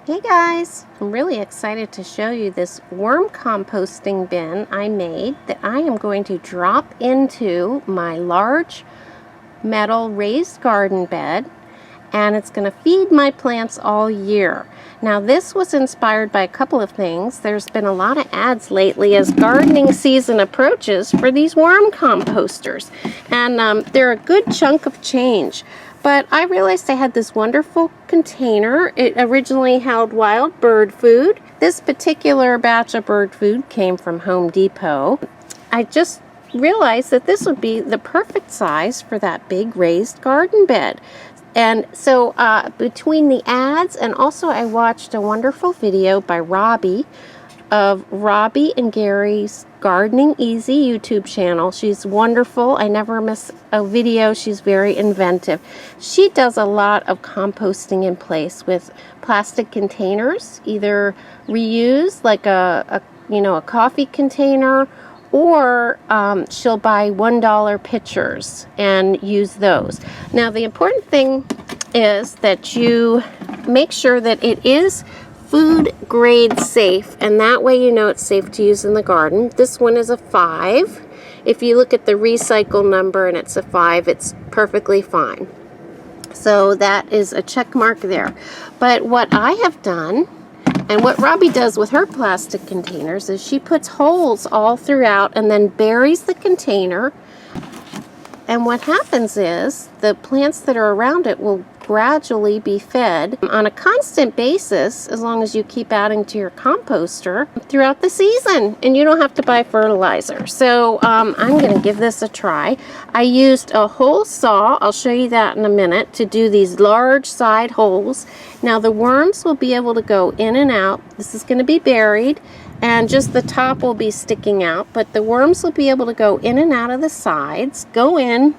Hey guys, I'm really excited to show you this worm composting bin I made that I am going to drop into my large metal raised garden bed, and it's going to feed my plants all year. Now this was inspired by a couple of things. There's been a lot of ads lately as gardening season approaches for these worm composters, and they're a good chunk of change. But I realized I had this wonderful container. It originally held wild bird food. This particular batch of bird food came from Home Depot. I just realized that this would be the perfect size for that big raised garden bed. And so between the ads and also I watched a wonderful video by Robbie of Robbie and Gary's Gardening Easy YouTube channel. She's wonderful. I never miss a video. She's very inventive. She does a lot of composting in place with plastic containers, either reused like a coffee container, or she'll buy $1 pitchers and use those. Now the important thing is that you make sure that it is food grade safe, and that way you know it's safe to use in the garden. This one is a 5. If you look at the recycle number and it's a 5, it's perfectly fine. So that is a check mark there. But what I have done, and what Robbie does with her plastic containers, is she puts holes all throughout and then buries the container. And what happens is the plants that are around it will gradually be fed on a constant basis, as long as you keep adding to your composter throughout the season, and you don't have to buy fertilizer. So I'm going to give this a try. I used a hole saw, I'll show you that in a minute, to do these large side holes. Now the worms will be able to go in and out. This is going to be buried, and just the top will be sticking out, but the worms will be able to go in and out of the sides, go in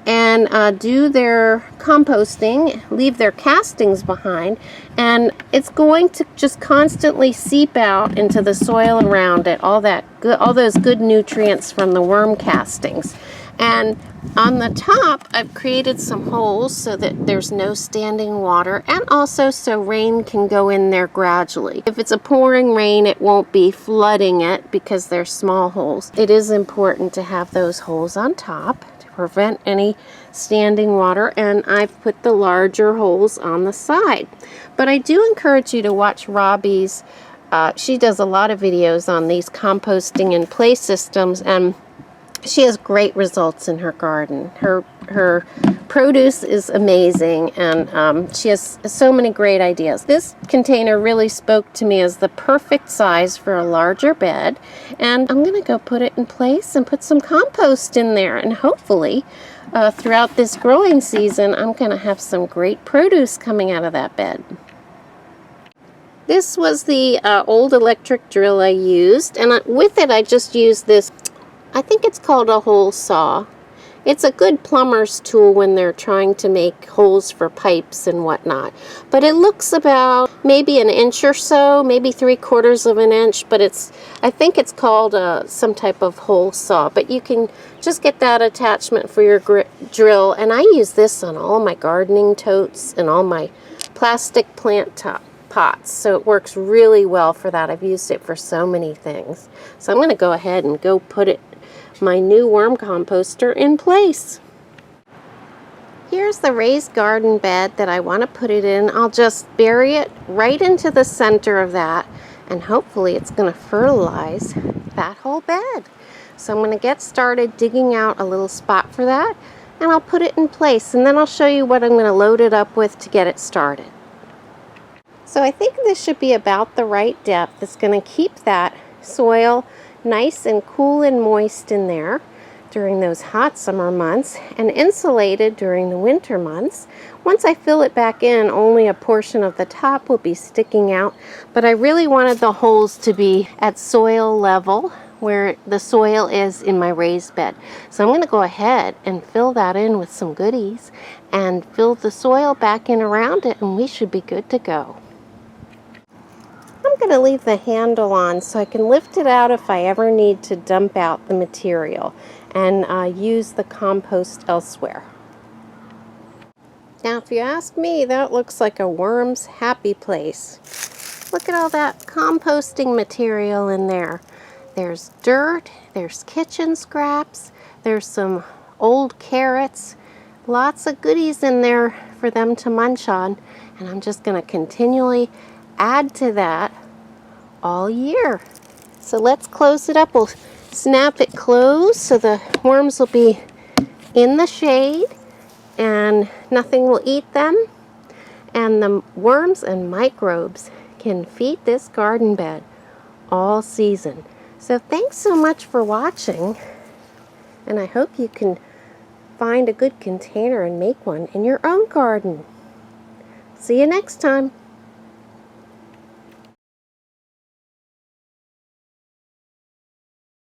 and do their composting, leave their castings behind, and it's going to just constantly seep out into the soil around it, all those good nutrients from the worm castings. And on the top, I've created some holes so that there's no standing water, and also so rain can go in there gradually. If it's a pouring rain, it won't be flooding it because they're small holes. It is important to have those holes on top to prevent any standing water, and I've put the larger holes on the side. But I do encourage you to watch Robbie's. She does a lot of videos on these composting in place systems, and she has great results in her garden. Her produce is amazing, and she has so many great ideas. This container really spoke to me as the perfect size for a larger bed, and I'm going to go put it in place and put some compost in there, and hopefully throughout this growing season I'm going to have some great produce coming out of that bed. This was the old electric drill I used, and with it I just used this, I think it's called a hole saw. It's a good plumber's tool when they're trying to make holes for pipes and whatnot. But it looks about maybe an inch or so, maybe 3/4 of an inch, but I think it's called some type of hole saw. But you can just get that attachment for your drill, and I use this on all my gardening totes and all my plastic plant pots. So it works really well for that. I've used it for so many things. So I'm going to go ahead and go put my new worm composter in place. Here's the raised garden bed that I want to put it in. I'll just bury it right into the center of that, and hopefully it's going to fertilize that whole bed. So I'm going to get started digging out a little spot for that, and I'll put it in place, and then I'll show you what I'm going to load it up with to get it started. So I think this should be about the right depth. It's going to keep that soil nice and cool and moist in there during those hot summer months, and insulated during the winter months. Once I fill it back in, only a portion of the top will be sticking out, but I really wanted the holes to be at soil level where the soil is in my raised bed. So I'm going to go ahead and fill that in with some goodies and fill the soil back in around it, and we should be good to go. I'm going to leave the handle on so I can lift it out if I ever need to dump out the material and use the compost elsewhere. Now if you ask me, that looks like a worm's happy place. Look at all that composting material in there. There's dirt, there's kitchen scraps, there's some old carrots, lots of goodies in there for them to munch on. And I'm just going to continually add to that all year. So let's close it up. We'll snap it closed so the worms will be in the shade and nothing will eat them. And the worms and microbes can feed this garden bed all season. So thanks so much for watching, and I hope you can find a good container and make one in your own garden. See you next time.